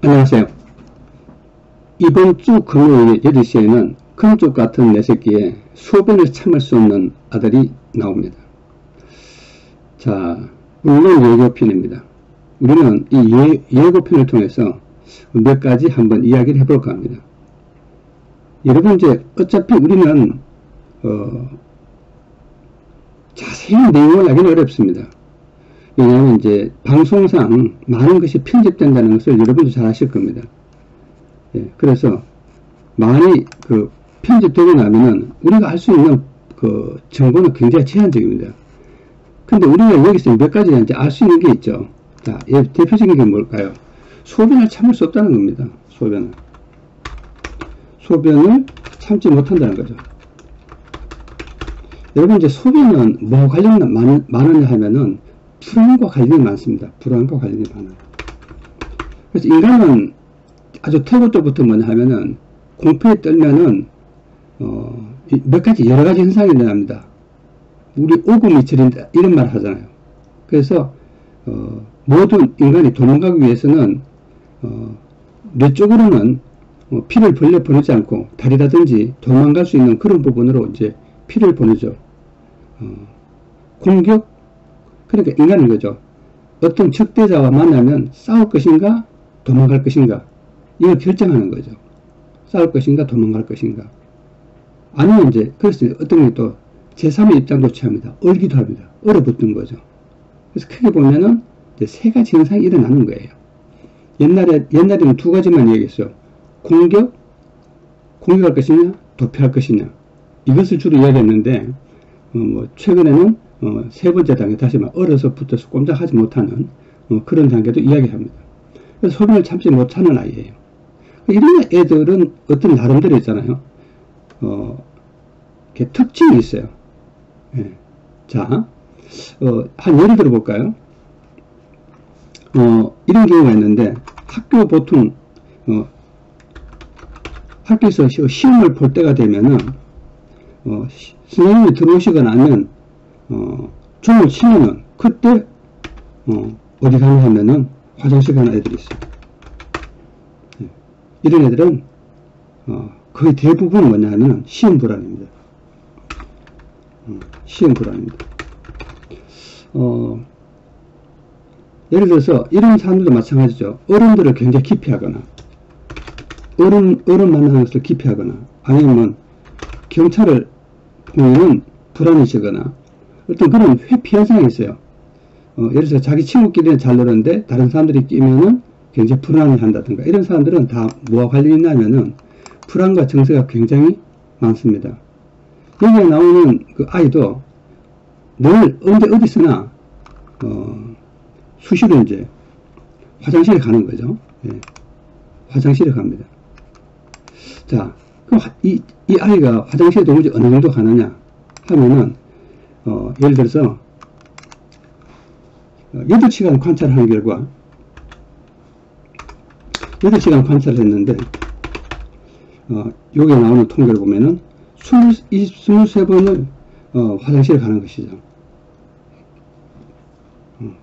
안녕하세요. 이번 주 금요일 8시에는 금쪽 같은 내 새끼에 소변을 참을 수 없는 아들이 나옵니다. 자, 물론 예고편입니다. 우리는 이 예고편을 통해서 몇 가지 한번 이야기를 해볼까 합니다. 여러분, 이제 어차피 우리는 자세히 내용을 알기는 어렵습니다. 왜냐하면 이제 방송상 많은 것이 편집된다는 것을 여러분도 잘 아실 겁니다. 예, 그래서 많이 편집되고 나면은 우리가 알 수 있는 정보는 굉장히 제한적입니다. 근데 우리가 여기서 몇 가지 이제 알 수 있는 게 있죠. 자, 대표적인 게 뭘까요? 소변을 참을 수 없다는 겁니다. 소변을 참지 못한다는 거죠. 여러분, 이제 소변은 뭐 관련이 많으냐 하면은 불안과 관련이 많습니다. 불안과 관련이 많아요. 그래서 인간은 아주 태고 때부터 뭐냐 하면은 공포에 떨면은 몇 가지 여러 가지 현상이 일어납니다. 우리 오금이 저린다 이런 말 하잖아요. 그래서 모든 인간이 도망가기 위해서는 뇌 쪽으로는 피를 벌려 보내지 않고 다리라든지 도망갈 수 있는 그런 부분으로 이제 피를 보내죠. 공격, 그러니까 인간은 거죠. 어떤 적대자와 만나면 싸울 것인가 도망갈 것인가 이걸 결정하는 거죠. 싸울 것인가 도망갈 것인가. 아니면 이제 그래서 어떤 게 또 제3의 입장도 취합니다. 얼기도 합니다. 얼어붙는 거죠. 그래서 크게 보면은 이제 세 가지 현상이 일어나는 거예요. 옛날에는 두 가지만 얘기했어요. 공격할 것이냐 도피할 것이냐 이것을 주로 이야기했는데 최근에는 세 번째 단계, 다시 말 얼어서 붙어서 꼼짝하지 못하는 그런 단계도 이야기합니다. 그래서 소변을 참지 못하는 아이예요. 이런 애들은 어떤 나름대로 있잖아요. 이렇게 특징이 있어요. 예. 자, 한 예를 들어 볼까요? 이런 경우가 있는데 학교 보통 학교에서 시험을 볼 때가 되면은 선생님이 들어오시거나 하면 종을 치면은 그때 어디 가냐 하면은 화장실 가는 애들이 있어요. 네. 이런 애들은 거의 대부분 뭐냐 하면 시험 불안입니다. 시험 불안입니다. 예를 들어서 이런 사람들도 마찬가지죠. 어른들을 굉장히 기피하거나 어른 만나는 것을 기피하거나 아니면 경찰을 보면은 불안해지거나 어떤 그런 회피 현상이 있어요. 예를 들어서 자기 친구끼리는 잘 노는데 다른 사람들이 끼면은 굉장히 불안해 한다든가 이런 사람들은 다 뭐와 관련이 있냐면은 불안과 정세가 굉장히 많습니다. 여기에 나오는 그 아이도 늘 언제 어디서나 수시로 이제 화장실에 가는 거죠. 예. 화장실에 갑니다. 자, 그럼 이 아이가 화장실에 도무지 어느 정도 가느냐 하면은 예를 들어서 8시간 관찰하는 결과 8시간 관찰을 했는데 여기에 나오는 통계를 보면은 23번을 화장실에 가는 것이죠.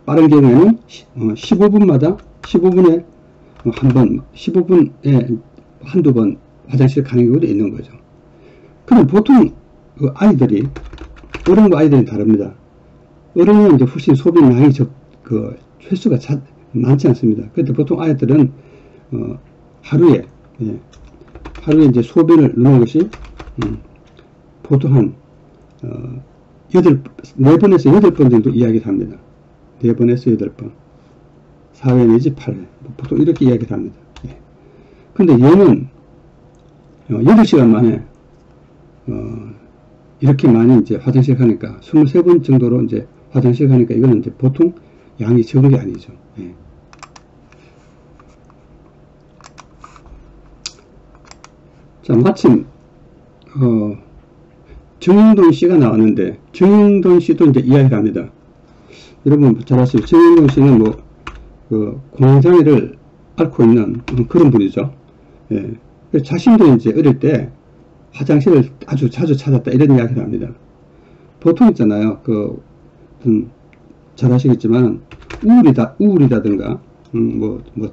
빠른 경우에는 15분마다 15분에 한 번, 15분에 한두 번 화장실 가는 경우도 있는 거죠. 그럼 보통 그 아이들이 어른과 아이들이 다릅니다. 어른은 이제 훨씬 소변 양이 횟수가 많지 않습니다. 그런데 보통 아이들은 하루에 이제 소변을 누는 것이 보통 한 4번에서 8번 정도 이야기를 합니다. 4번에서 8번 4회 내지 8회 보통 이렇게 이야기를 합니다. 근데 얘는 8시간 만에 이렇게 많이 이제 화장실 가니까 23번 정도로 이제 화장실 가니까 이거는 이제 보통 양이 적은 게 아니죠. 예. 자, 마침 정영돈 씨가 나왔는데 정영돈 씨도 이제 이야기를 합니다. 여러분 잘 아시죠? 정영돈 씨는 공황장애를 앓고 있는 그런 분이죠. 예. 자신도 이제 어릴 때 화장실을 아주 자주 찾았다 이런 이야기를 합니다. 보통 있잖아요. 잘 아시겠지만 우울이다든가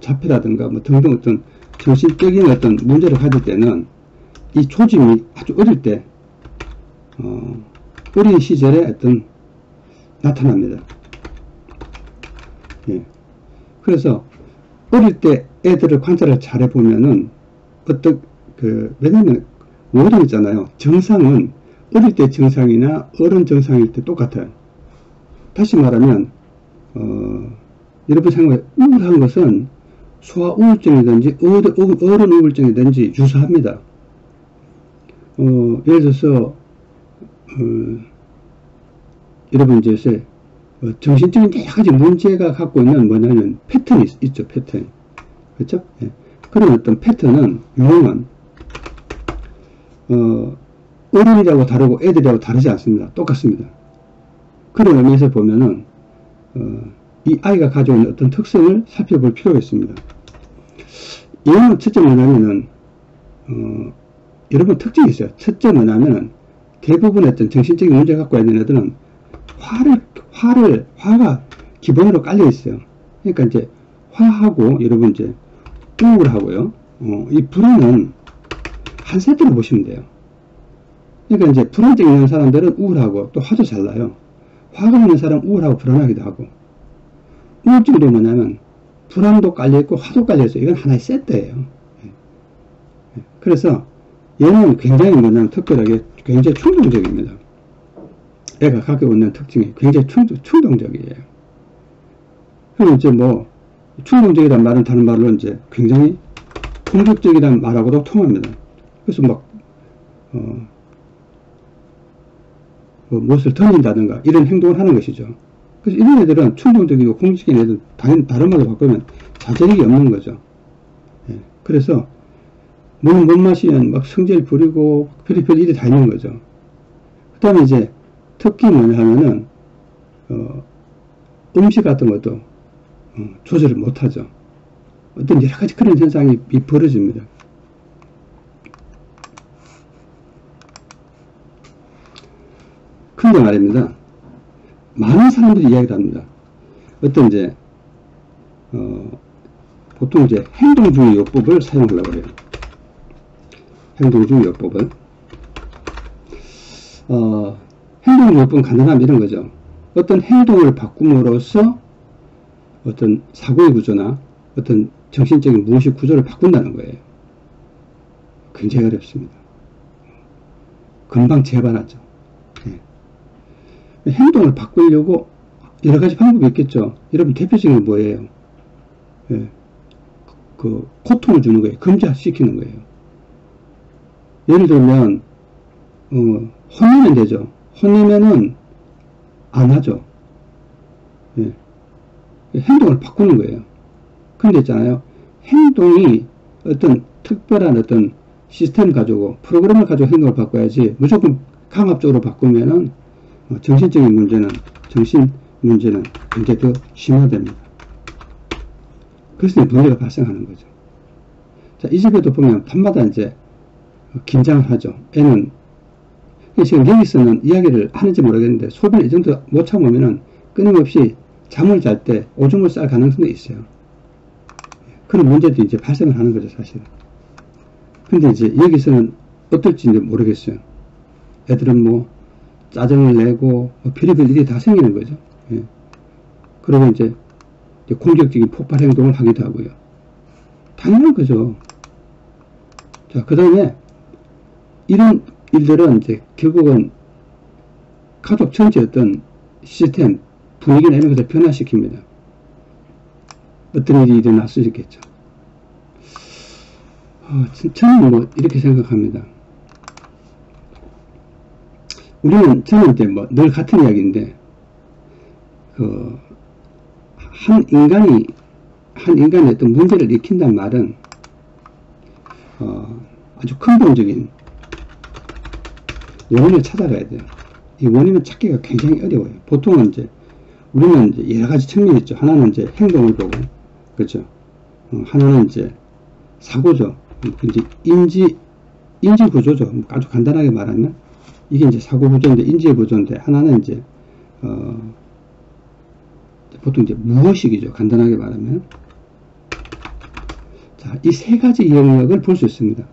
자폐라든가 등등 어떤 정신적인 어떤 문제를 가질 때는 이 조짐이 아주 어릴 때, 어린 시절에 어떤 나타납니다. 예. 그래서 어릴 때 애들을 관찰을 잘 해보면은 왜냐면 모든 있잖아요. 정상은 어릴 때 정상이나 어른 정상일 때 똑같아요. 다시 말하면 여러분 생각해, 우울한 것은 소아 우울증이든지 어른 우울증이든지 유사합니다. 예를 들어서 여러분 이제 요새 정신적인 여러 가지 문제가 갖고 있는 뭐냐면 패턴이 있죠. 패턴. 그렇죠? 예. 그런 어떤 패턴은 유형은 어른이라고 다르고 애들이라고 다르지 않습니다. 똑같습니다. 그런 의미에서 보면은 이 아이가 가지고 있는 어떤 특성을 살펴볼 필요가 있습니다. 얘는 첫째 뭐냐면은 여러분 특징이 있어요. 첫째 뭐냐면은 대부분의 어떤 정신적인 문제 갖고 있는 애들은 화가 기본으로 깔려 있어요. 그러니까 이제 화하고 여러분 이제 우울하고요. 이 불안은 한 세트로 보시면 돼요. 그러니까 이제 불안증 있는 사람들은 우울하고 또 화도 잘 나요. 화가 있는 사람은 우울하고 불안하기도 하고, 우울증도 뭐냐면 불안도 깔려있고 화도 깔려있어요. 이건 하나의 세트예요. 그래서 얘는 굉장히 뭐냐면 특별하게 굉장히 충동적입니다. 애가 갖고 있는 특징이 굉장히 충동적이에요. 그럼 이제 충동적이란 말은 다른 말로 이제 굉장히 공격적이란 말하고도 통합니다. 그래서 무엇을 던진다든가 이런 행동을 하는 것이죠. 그래서 이런 애들은 충동적이고 공격적인 애들, 당연히 다른 말로 바꾸면 자제력이 없는 거죠. 예. 그래서 못 마시면 성질 부리고 별의별 일이 다 있는 거죠. 그 다음에 이제 특히 뭐냐 하면은 음식 같은 것도 조절을 못하죠. 어떤 여러 가지 그런 현상이 벌어집니다. 근데 말입니다. 많은 사람들이 이야기를 합니다. 어떤 이제 보통 이제 행동주의 요법을 사용하려고 해요. 행동주의 요법을. 행동주의 요법은 간단하면 이런 거죠. 어떤 행동을 바꿈으로써 어떤 사고의 구조나 어떤 정신적인 무의식 구조를 바꾼다는 거예요. 굉장히 어렵습니다. 금방 재발하죠. 예. 행동을 바꾸려고 여러 가지 방법이 있겠죠. 여러분 대표적인 게 뭐예요? 예. 고통을 주는 거예요. 금지시키는 거예요. 예를 들면 혼내면 되죠. 혼내면은 안 하죠. 예. 행동을 바꾸는 거예요. 근데 있잖아요. 행동이 어떤 특별한 어떤 시스템 가지고 프로그램을 가지고 행동을 바꿔야지 무조건 강압적으로 바꾸면은 정신적인 문제는 정신 문제는 굉장히 더 심화됩니다. 그래서 문제가 발생하는 거죠. 자, 이 집에도 보면 밤마다 이제 긴장을 하죠. 애는 지금 여기서는 이야기를 하는지 모르겠는데 소변을 이 정도 못 참으면은 끊임없이 잠을 잘 때 오줌을 쌀 가능성도 있어요. 그런 문제도 이제 발생을 하는 거죠, 사실은. 근데 이제 여기서는 어떨지 모르겠어요. 애들은 짜증을 내고 별의별 일이 다 생기는 거죠. 예. 그리고 이제 공격적인 폭발 행동을 하기도 하고요. 당연한 거죠. 자, 그 다음에 이런 일들은 이제 결국은 가족 전체 어떤 시스템, 분위기나 이런 것을 변화시킵니다. 어떤 일이 일어날 수 있겠죠. 저는 이렇게 생각합니다. 저는 이제 늘 같은 이야기인데, 한 인간이 어떤 문제를 일으킨다는 말은, 아주 근본적인 원인을 찾아가야 돼요. 이 원인을 찾기가 굉장히 어려워요. 보통은 우리는 이제 여러 가지 측면이 있죠. 하나는 이제 행동을 보고, 그렇죠. 하나는 이제 사고죠. 이제 인지 구조죠. 아주 간단하게 말하면 이게 이제 사고 구조인데 인지 구조인데 하나는 이제 보통 이제 무의식이죠. 간단하게 말하면 자, 이 세 가지 영역을 볼 수 있습니다.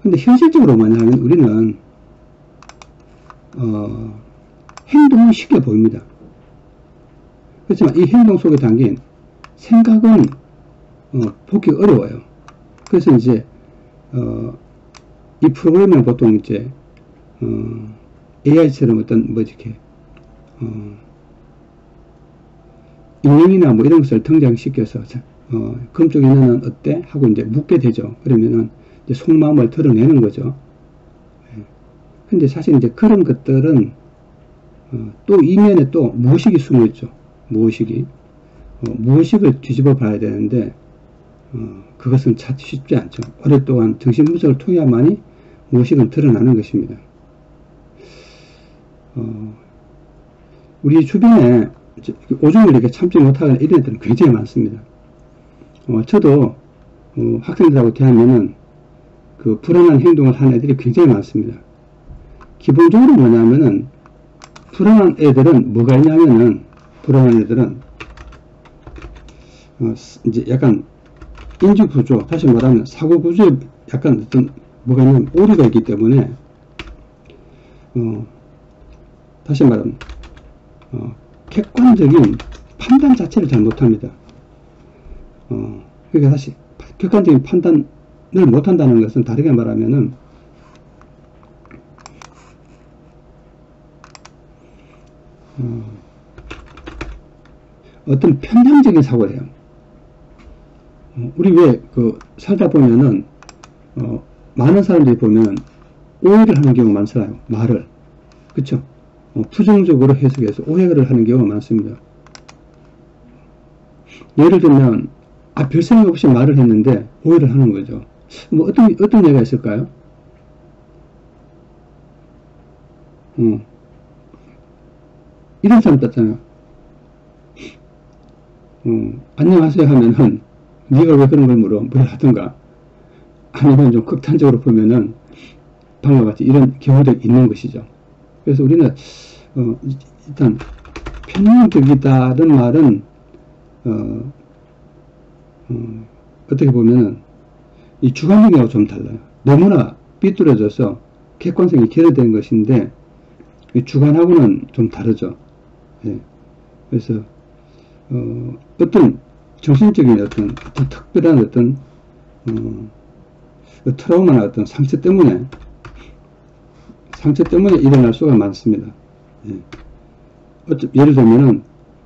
근데 현실적으로 뭐냐 하면 우리는 행동은 쉽게 보입니다. 그렇지만 이 행동 속에 담긴 생각은 보기 어려워요. 그래서 이제 이 프로그램을 보통 이제 AI처럼 어떤 뭐 이렇게 인형이나 뭐 이런 것을 등장시켜서 금쪽 인형은 어때? 하고 이제 묻게 되죠. 그러면은 이제 속마음을 드러내는 거죠. 근데 사실 이제 그런 것들은 또 이면에 또 무의식이 숨어 있죠. 무의식이. 무의식을 뒤집어 봐야 되는데 그것은 찾기 쉽지 않죠. 오랫동안 정신분석을 통해야만이 무의식은 드러나는 것입니다. 우리 주변에 오줌을 이렇게 참지 못하는 이런 애들은 굉장히 많습니다. 저도 학생들하고 대하면은 그 불안한 행동을 하는 애들이 굉장히 많습니다. 기본적으로 뭐냐면은 불안한 애들은 뭐가 있냐면은 불안한 애들은 이제 약간 인지 구조, 다시 말하면 사고 구조에 약간 어떤 뭐가 있냐면 오류가 있기 때문에 다시 말하면 객관적인 판단 자체를 잘 못합니다. 그러니까 사실 객관적인 판단을 못한다는 것은 다르게 말하면은 어떤 편향적인 사고예요. 우리 왜 살다 보면은 많은 사람들이 보면 오해를 하는 경우가 많잖아요. 말을. 그쵸? 부정적으로 해석해서 오해를 하는 경우가 많습니다. 예를 들면 별 생각 없이 말을 했는데 오해를 하는 거죠. 뭐 어떤 예가 있을까요? 이런 사람 있잖아요. 안녕하세요 하면은 네가 왜 그런 걸 뭐라 하든가, 아니면 좀 극단적으로 보면은 방금 같이 이런 경우도 있는 것이죠. 그래서 우리는 일단 편향적이다는 말은 어떻게 보면은 이 주관적이하고 좀 달라요. 너무나 삐뚤어져서 객관성이 결여된 것인데 주관하고는 좀 다르죠. 예. 그래서 어떤 정신적인 어떤 특별한 어떤 트라우마나 어떤 상처 때문에 일어날 수가 많습니다. 예. 예를 들면은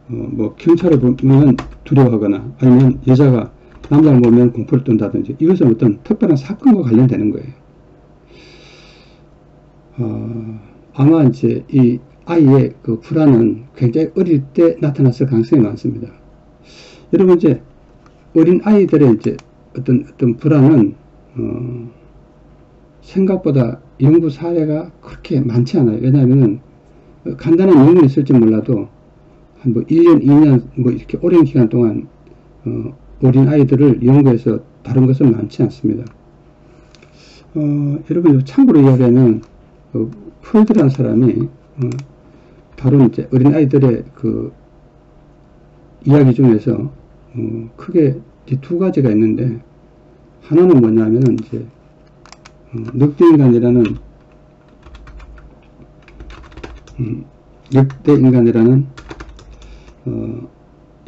뭐 경찰을 보면 두려워하거나, 아니면 여자가 남자를 보면 공포를 떤다든지, 이것은 어떤 특별한 사건과 관련되는 거예요. 아마 이제 이 아이의 그 불안은 굉장히 어릴 때 나타났을 가능성이 많습니다. 여러분, 이제 어린 아이들의 이제 어떤 불안은 생각보다 연구 사례가 그렇게 많지 않아요. 왜냐하면 간단한 연구는 있을지 몰라도 한 뭐 1년, 2년 뭐 이렇게 오랜 기간 동안 어린 아이들을 연구해서 다룬 것은 많지 않습니다. 여러분, 참고로 이야기하면 프로이드라는 사람이 다룬 이제 어린 아이들의 그 이야기 중에서 크게 이제 두 가지가 있는데, 하나는 뭐냐면은 이제 늑대인간이라는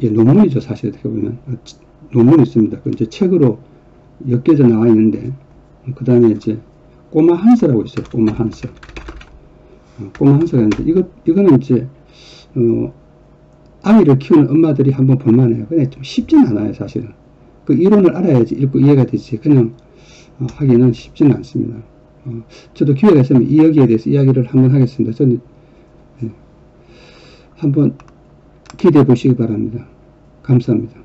논문이죠. 사실 어떻게 보면 논문이 있습니다. 그 이제 책으로 엮여져 나와 있는데, 그 다음에 이제 꼬마 한서라고 있어요. 꼬마 한서. 꼬마 한서가 있는데, 이거는 이제 아이를 키우는 엄마들이 한번 볼만해요. 근데 좀 쉽진 않아요, 사실은. 그 이론을 알아야지 읽고 이해가 되지, 그냥 하기는 쉽지는 않습니다. 저도 기회가 있으면 이 여기에 대해서 이야기를 한번 하겠습니다. 저는 한번 기대해 보시기 바랍니다. 감사합니다.